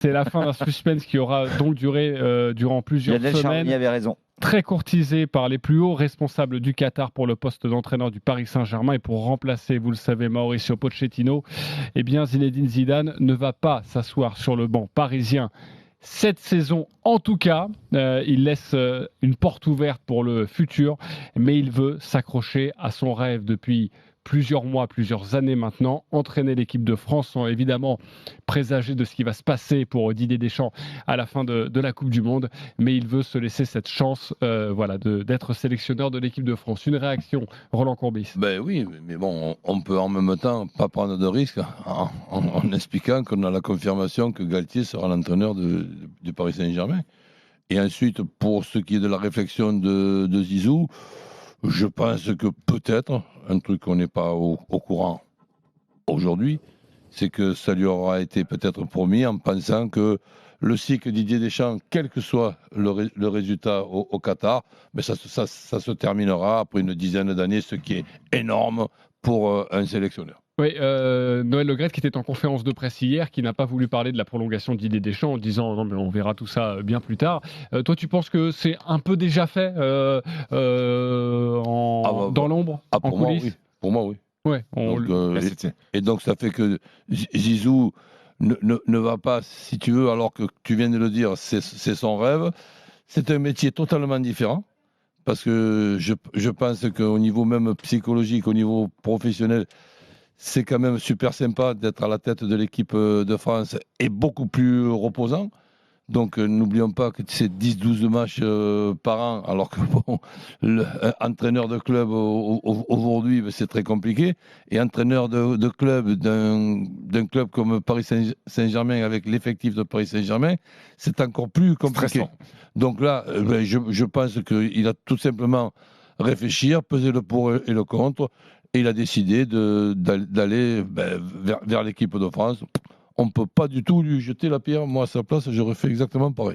C'est la fin d'un suspense qui aura donc duré durant plusieurs Lionel semaines. Charbonnier avait raison. Très courtisé par les plus hauts responsables du Qatar pour le poste d'entraîneur du Paris Saint-Germain et pour remplacer, vous le savez, Mauricio Pochettino, eh bien Zinedine Zidane ne va pas s'asseoir sur le banc parisien cette saison. En tout cas, il laisse une porte ouverte pour le futur, mais il veut s'accrocher à son rêve depuis plusieurs mois, plusieurs années maintenant, entraîner l'équipe de France sans évidemment présager de ce qui va se passer pour Didier Deschamps à la fin de la Coupe du Monde, mais il veut se laisser cette chance d'être sélectionneur de l'équipe de France. Une réaction, Roland Courbis? Ben oui, mais bon, on peut en même temps pas prendre de risques en expliquant qu'on a la confirmation que Galtier sera l'entraîneur du Paris Saint-Germain. Et ensuite, pour ce qui est de la réflexion de Zizou, je pense que peut-être, un truc qu'on n'est pas au courant aujourd'hui, c'est que ça lui aura été peut-être promis en pensant que le cycle Didier Deschamps, quel que soit le résultat au Qatar, mais ça se terminera après une dizaine d'années, ce qui est énorme pour un sélectionneur. Oui, Noël Le Graët qui était en conférence de presse hier, qui n'a pas voulu parler de la prolongation de Didier Deschamps en disant non mais on verra tout ça bien plus tard. Toi tu penses que c'est un peu déjà fait dans l'ombre, en pour moi, coulisses? oui. Pour moi, oui. Ouais, Et donc ça fait que Zizou ne va pas, si tu veux, alors que tu viens de le dire, c'est son rêve. C'est un métier totalement différent. Parce que je pense qu'au niveau même psychologique, au niveau professionnel, c'est quand même super sympa d'être à la tête de l'équipe de France et beaucoup plus reposant. Donc n'oublions pas que c'est 10-12 matchs par an, alors que bon, entraîneur de club aujourd'hui, c'est très compliqué. Et entraîneur de club d'un club comme Paris Saint-Germain, avec l'effectif de Paris Saint-Germain, c'est encore plus compliqué. Stressant. Donc là, je pense qu'il a tout simplement réfléchir, peser le pour et le contre, et il a décidé d'aller vers l'équipe de France. On ne peut pas du tout lui jeter la pierre. Moi, à sa place, j'aurais fait exactement pareil.